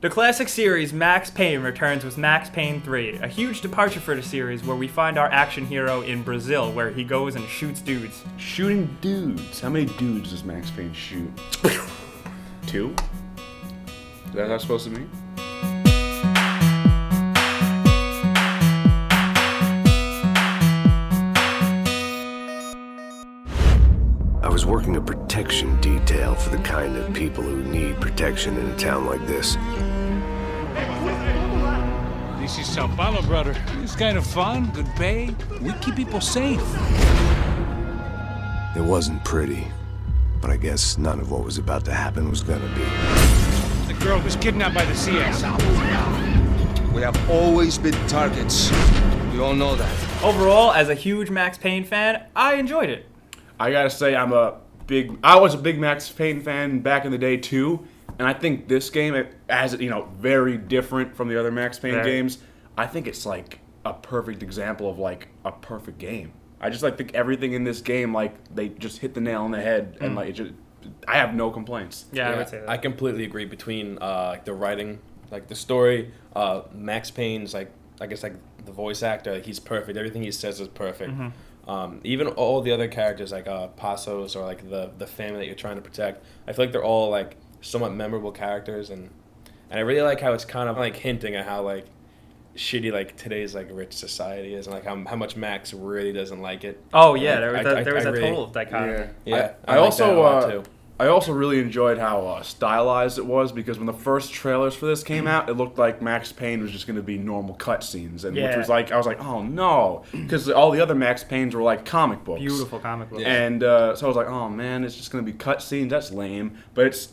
The classic series Max Payne returns with Max Payne 3, a huge departure for the series where we find our action hero in Brazil where he goes and shoots dudes. Shooting dudes. How many dudes does Max Payne shoot? 2? Is that how it's supposed to mean? I was working a protection detail for the kind of people who need protection in a town like this. This is Sao Paulo, brother. It's kind of fun, good pay. We keep people safe. It wasn't pretty, but I guess none of what was about to happen was gonna be. The girl was kidnapped by the CS. We have always been targets. We all know that. Overall, as a huge Max Payne fan, I enjoyed it. I gotta say, I was a big Max Payne fan back in the day too, and I think this game, as very different from the other Max Payne games, I think it's like a perfect example of like a perfect game. I just think everything in this game, like they just hit the nail on the head, and like I have no complaints. Yeah, I would say that. I completely agree between the writing, like the story, Max Payne's the voice actor, he's perfect. Everything he says is perfect. Even all the other characters like Passos or like the family that you're trying to protect, I feel like they're all like somewhat memorable characters, and I really like how it's kind of like hinting at how like shitty like today's like rich society is, and like how much Max really doesn't like it. Oh yeah, there was a total dichotomy. Yeah, I also really enjoyed how stylized it was, because when the first trailers for this came out, it looked like Max Payne was just going to be normal cutscenes, and which was like, I was like, oh no, because all the other Max Paynes were like comic books, Beautiful comic books, and so I was like, oh man, it's just going to be cutscenes. That's lame, but it's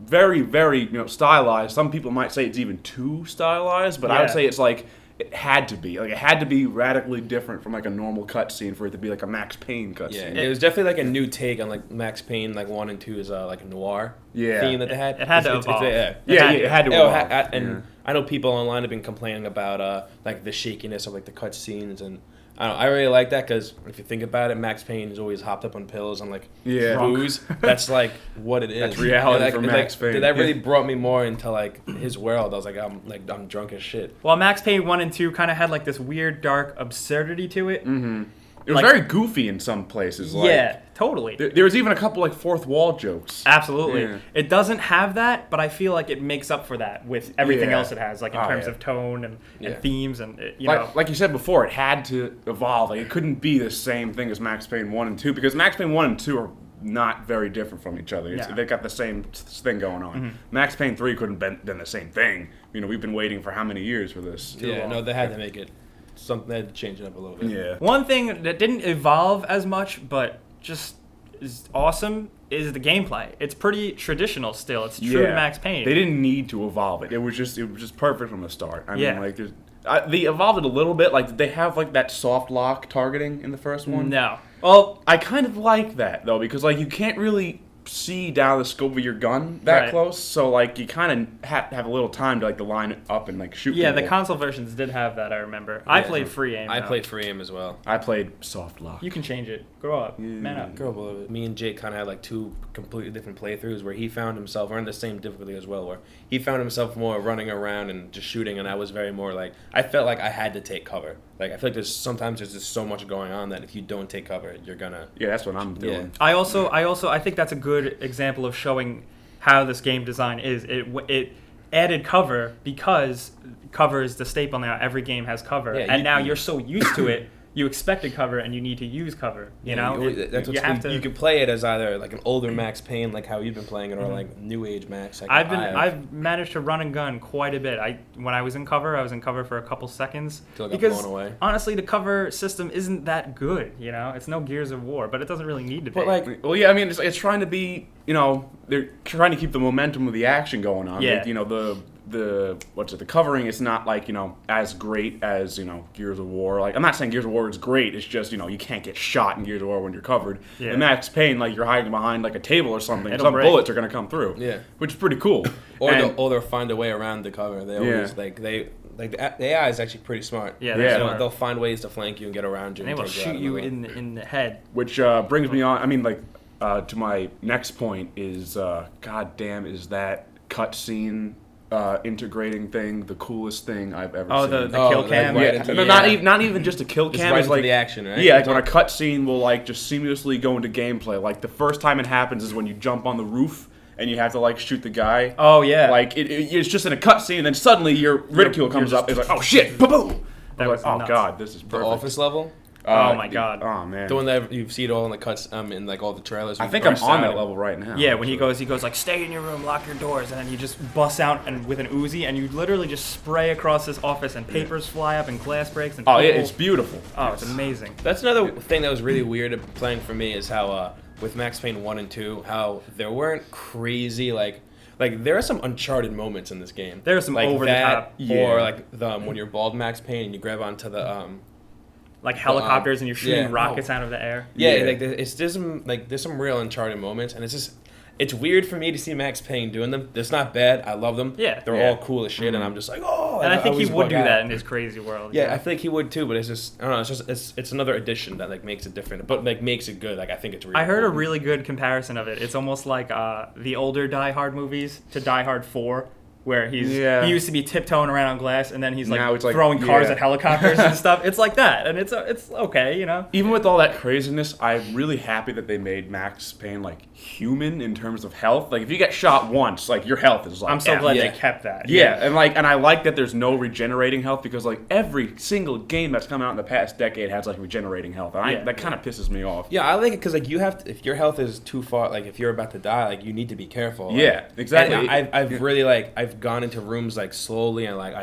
very very stylized. Some people might say it's even too stylized, but I would say it's like. It had to be radically different from like a normal cutscene for it to be like a Max Payne cutscene. Yeah, it was definitely like a new take on like Max Payne, like 1 and 2's like a noir theme that they had. It had to evolve. It had to evolve. And I know people online have been complaining about like the shakiness of like the cutscenes, and I really like that, because if you think about it, Max Payne is always hopped up on pills and like booze. That's like what it is. That's reality for Max Payne. That really brought me more into like his world. I was like, I'm drunk as shit. Well, Max Payne 1 and 2 kind of had like this weird dark absurdity to it. Mm-hmm. It was very goofy in some places. Yeah, totally. There was even a couple like fourth wall jokes. Absolutely. Yeah. It doesn't have that, but I feel like it makes up for that with everything else it has, like in terms of tone and themes and like you said before, it had to evolve. Like it couldn't be the same thing as Max Payne 1 and 2, because Max Payne 1 and 2 are not very different from each other. They got the same thing going on. Mm-hmm. Max Payne 3 couldn't have been the same thing. We've been waiting for how many years for this? No, they had to make it something. They had to change it up a little bit. Yeah. One thing that didn't evolve as much, but just is awesome, is the gameplay. It's pretty traditional still. It's true to Max Payne. They didn't need to evolve it. It was just perfect from the start. I mean, like they evolved it a little bit. Like, did they have like that soft lock targeting in the first one? No. Well, I kind of like that though, because like you can't really see down the scope of your gun that close, so like you kind of have a little time to like to line it up and like shoot people. The console versions did have that, I remember. I played free aim. I played free aim as well. I played soft lock. You can change it. Grow up. Man up. Grow up a little bit. Me and Jake kind of had like 2 completely different playthroughs where he found himself, we're in the same difficulty as well, where he found himself more running around and just shooting, and I was very more like, I felt like I had to take cover. Like, I feel like there's just so much going on that if you don't take cover, you're gonna... Yeah, that's what I'm doing. I think that's a good example of showing how this game design is. It added cover because cover is the staple now. Every game has cover, and now you're so used to it. You expected cover, and you need to use cover. You know, you can play it as either like an older Max Payne, like how you've been playing it, or like new age Max. Like I've managed to run and gun quite a bit. When I was in cover for a couple seconds because honestly, the cover system isn't that good. It's no Gears of War, but it doesn't really need to be. But I mean, it's trying to be. They're trying to keep the momentum of the action going on. Yeah. The covering is not like as great as Gears of War. Like, I'm not saying Gears of War is great. It's just you can't get shot in Gears of War when you're covered. Yeah. In Max Payne, like you're hiding behind like a table or something. Some bullets are gonna come through. Yeah, which is pretty cool. Or they'll find a way around the cover. They always the AI is actually pretty smart. Yeah, they'll find ways to flank you and get around you. And they will shoot you in the head. Which brings me on. I mean, to my next point is, goddamn, is that cutscene integrating thing, the coolest thing I've ever Oh, seen. the kill cam. right Yeah, into- no, not even just a kill Just cam. right It's into like the action, right? Yeah, like when a cutscene will like just seamlessly go into gameplay. Like the first time it happens is when you jump on the roof and you have to like shoot the guy. Oh yeah. Like it's just in a cutscene, and then suddenly your ridicule comes up. It's like, oh shit, boom! That was Oh nuts. god, this is The perfect. Office level. Oh my god. Oh man. The one that you see it all in the cuts, in like all the trailers. I think I'm on that level right now. Yeah, when he goes like, stay in your room, lock your doors, and then he just busts out and with an Uzi, and you literally just spray across this office, and papers fly up, and glass breaks, and Oh yeah, people- it's beautiful. Oh, it's amazing. That's another thing that was really weird at playing for me is how with Max Payne 1 and 2, how there weren't crazy like there are some Uncharted moments in this game. There are some like over the that, top. Yeah. or like when you're bald Max Payne and you grab onto the Like helicopters, and you're shooting yeah. rockets out of the air. yeah, Yeah. like there's some real Uncharted moments, and it's weird for me to see Max Payne doing them. It's not bad. I love them. Yeah. They're Yeah. all cool as shit, and I'm just like, oh. And I think he always would bug do out. that in his crazy world. Yeah, I feel like he would too, but it's just I don't know. It's another addition that like makes it different, but like makes it good. Like I think it's really. I heard a cool. really good comparison of it. It's almost like the older Die Hard movies to Die Hard 4, where he used to be tiptoeing around on glass, and then he's like Now it's like- throwing cars yeah. at helicopters and stuff. It's like that, and it's okay, you know. Even with all that craziness, I'm really happy that they made Max Payne like human in terms of health. Like if you get shot once, like your health is like I'm so F. glad yeah. they kept that. Yeah, and I like that there's no regenerating health because like every single game that's come out in the past decade has like regenerating health. And Yeah. that kind of pisses me off. Yeah, I like it because like you have to, if your health is too far, like if you're about to die, like you need to be careful. Like, Yeah, exactly. and I've really like I've gone into rooms like slowly and like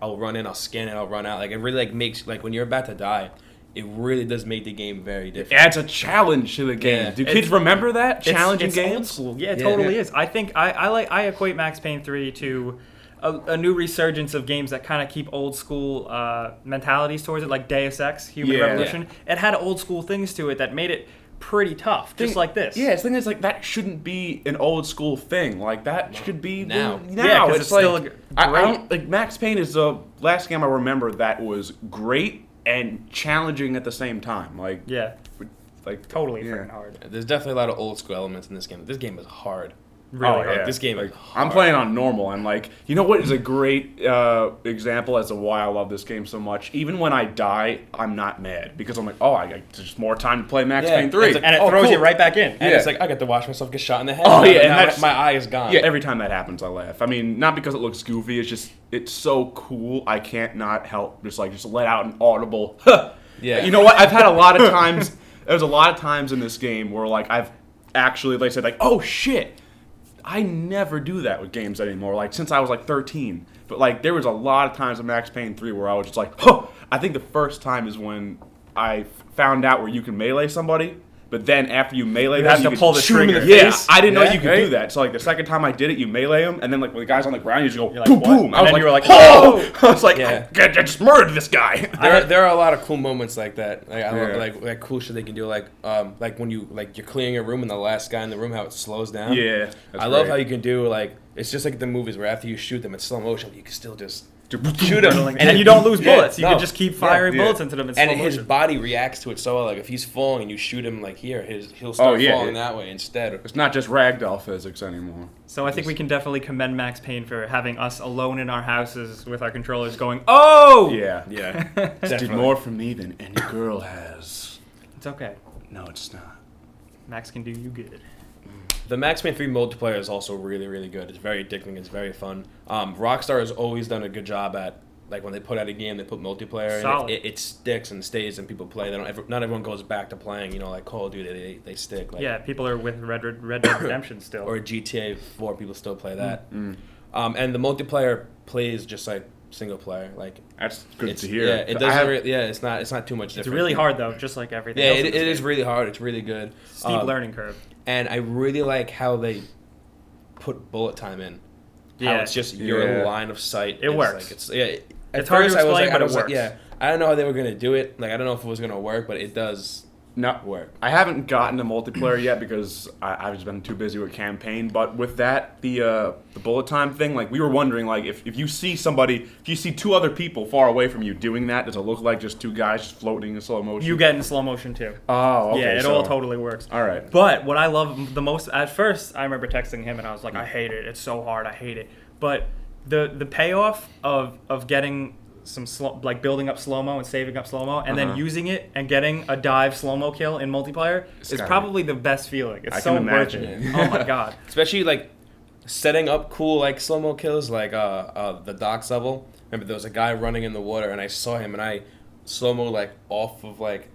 I'll run in, I'll scan it, I'll run out. Like it really like makes like when you're about to die, it really does make the game very It different. adds a challenge to the game. Yeah. Do kids remember that? Challenging it's games? old school. Yeah, it Yeah. totally is. I think I equate Max Payne 3 to a new resurgence of games that kind of keep old school mentalities towards it, like Deus Ex, Human Yeah. Revolution. It had old school things to it that made it pretty tough, just like this. Yeah, the thing is, like, that shouldn't be an old school thing. Like, that should be Now. Yeah, 'cause it's still like, a I great- don't, like, Max Payne is the last game I remember that was great and challenging at the same time. Like, Yeah, totally yeah. freaking hard. There's definitely a lot of old school elements in this game. This game is hard. Really Oh, hard. yeah. This game is I'm hard. playing on normal, and like, you know what is a great example as to why I love this game so much? Even when I die, I'm not mad because I'm like, oh, I got just more time to play Max Yeah, Payne 3. it's like- And it Oh, throws cool. you right back in. And Yeah. it's like I got to watch myself get shot in the head. Oh, yeah, and now that's- my eye is gone. Yeah, every time that happens, I laugh. I mean, not because it looks goofy. It's just it's so cool. I can't not help just let out an audible. Yeah. You know what? I've had a lot of times. There's a lot of times in this game where like I've actually like said like, oh shit. I never do that with games anymore. Like since I was like 13. But like there was a lot of times in Max Payne 3 where I was just like, huh. I think the first time is when I found out where you can melee somebody. But then after you melee them, have to can pull the shoot 'em in trigger. the Yeah, face. I didn't know Yeah, you could right? do that. So like the second time I did it, you melee him, and then like when the guy's on the ground, you just go like, boom, what? boom. And I was then like, you were like, oh! I was like, Yeah. I just murdered this guy. There are a lot of cool moments like that. Like I love Yeah. like cool shit they can do. Like when you like you're clearing a room and the last guy in the room, how it slows down. Yeah, I love how you can do like it's just like the movies where after you shoot them, it's slow motion, but you can still just shoot them, And then you don't lose bullets. You no. can just keep firing Yeah. bullets into them in and slow his motion. body reacts to it so well. Like if he's falling and you shoot him like here, he'll start yeah, falling yeah. that way instead. It's not just ragdoll physics anymore. So I think we can definitely commend Max Payne for having us alone in our houses with our controllers going, oh! Yeah. Yeah, This did more for me than any girl has. It's okay. No, it's not. Max can do you good. The Max Payne 3 multiplayer is also really, really good. It's very addicting. It's very fun. Rockstar has always done a good job at, like, when they put out a game, they put multiplayer Solid. in it. It sticks and stays, and people play. Not everyone goes back to playing, like Call of Duty. They stick. Like, Yeah, people are with Red Dead Redemption still. or GTA 4, people still play that. And the multiplayer plays just like single player. Like That's good it's to hear. Yeah, it doesn't. It's not too much different. It's really hard though, just like everything Yeah, else. it in this is game. really hard. It's really good. Steep learning curve. And I really like how they put bullet time in. Yeah. How it's just your Yeah. line of sight. It is works. Like at It's hard to first I was explain, like, but I it was like, works. yeah, I don't know how they were gonna do it. Like I don't know if it was gonna work, but it does No, work. I haven't gotten to multiplayer yet because I've just been too busy with campaign. But with that, the bullet time thing, like we were wondering, like if you see two other people far away from you doing that, does it look like just two guys just floating in slow motion? You get in slow motion too. Oh, okay. Yeah, it so- all totally works. All right. But what I love the most, at first, I remember texting him and I was like, I hate it. It's so hard. I hate it. But the payoff of getting some like building up slow-mo and saving up slow-mo and then using it and getting a dive slow-mo kill in multiplayer is probably the best feeling. It's so worth it. Oh my god. Especially like setting up cool like slow-mo kills like the docks level. Remember there was a guy running in the water and I saw him and I slow-mo like off of like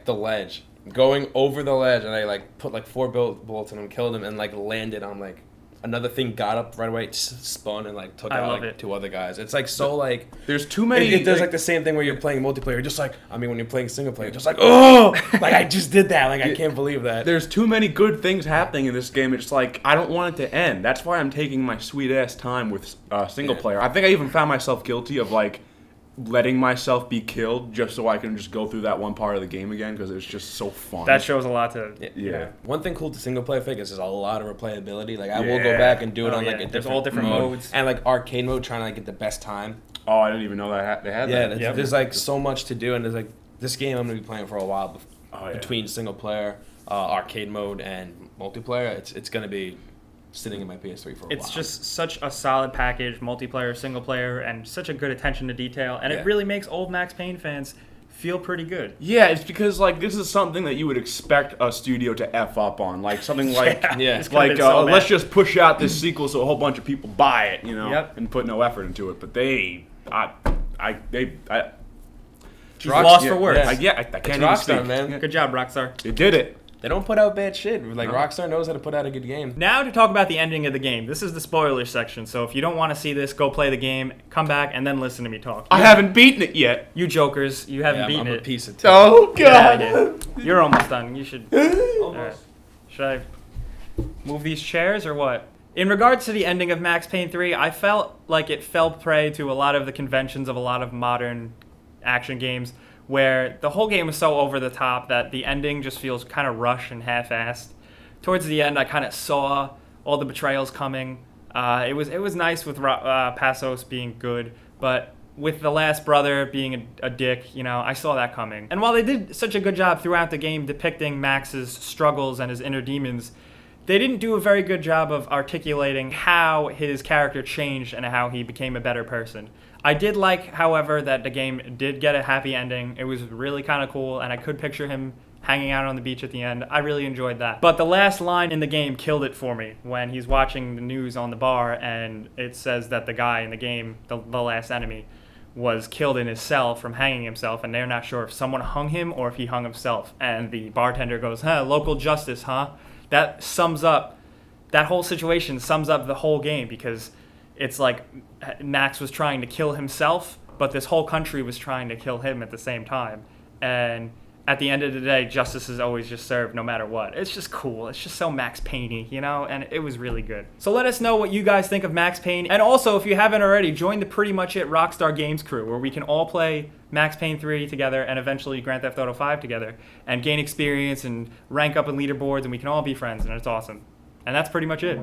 the ledge, going over the ledge, and I like put like 4 bullets in him, killed him, and like landed on like another thing, got up right away, spun and like took out like 2 other guys. It's like so like there's too many. It does like the same thing where you're playing multiplayer. Just like when you're playing single player, just like like I just did that. Like I can't believe that. There's too many good things happening in this game. It's like I don't want it to end. That's why I'm taking my sweet ass time with single player. I think I even found myself guilty of like letting myself be killed just so I can just go through that one part of the game again because it's just so fun. That shows a lot to yeah. One thing cool to single player figure is there's a lot of replayability. Like I will go back and do it on like there's all different modes and like arcade mode, trying to like get the best time. Oh, I didn't even know that they had that. Yeah, there's like so much to do, and there's like this game I'm gonna be playing for a while between single player, arcade mode, and multiplayer. It's gonna be sitting in my PS3 for a while. It's just such a solid package, multiplayer, single player, and such a good attention to detail, and it really makes old Max Payne fans feel pretty good. Yeah, it's because like this is something that you would expect a studio to F up on, like something like let's just push out this sequel so a whole bunch of people buy it, you know, and put no effort into it. But they lost for words. I can't even speak. Man. Good job, Rockstar. They did it. They don't put out bad shit. Like Rockstar knows how to put out a good game. Now to talk about the ending of the game. This is the spoiler section, so if you don't want to see this, go play the game, come back, and then listen to me talk. I haven't beaten it yet. You jokers, you haven't beaten I'm it. a piece of Oh god. You're almost done. You should. Right. Should I move these chairs or what? In regards to the ending of Max Payne 3, I felt like it fell prey to a lot of the conventions of a lot of modern action games, where the whole game is so over the top that the ending just feels kind of rushed and half-assed. Towards the end, I kind of saw all the betrayals coming. It was nice with Passos being good, but with the last brother being a dick, you know, I saw that coming. And while they did such a good job throughout the game depicting Max's struggles and his inner demons, they didn't do a very good job of articulating how his character changed and how he became a better person. I did like, however, that the game did get a happy ending. It was really kind of cool, and I could picture him hanging out on the beach at the end. I really enjoyed that. But the last line in the game killed it for me when he's watching the news on the bar, and it says that the guy in the game, the last enemy, was killed in his cell from hanging himself, and they're not sure if someone hung him or if he hung himself. And the bartender goes, local justice, huh? That whole situation sums up the whole game, because it's like Max was trying to kill himself, but this whole country was trying to kill him at the same time. And at the end of the day, justice is always just served no matter what. It's just cool. It's just so Max Payne-y, you know? And it was really good. So let us know what you guys think of Max Payne. And also, if you haven't already, join the Pretty Much It Rockstar Games crew, where we can all play Max Payne 3 together and eventually Grand Theft Auto 5 together and gain experience and rank up in leaderboards, and we can all be friends, and it's awesome. And that's pretty much it.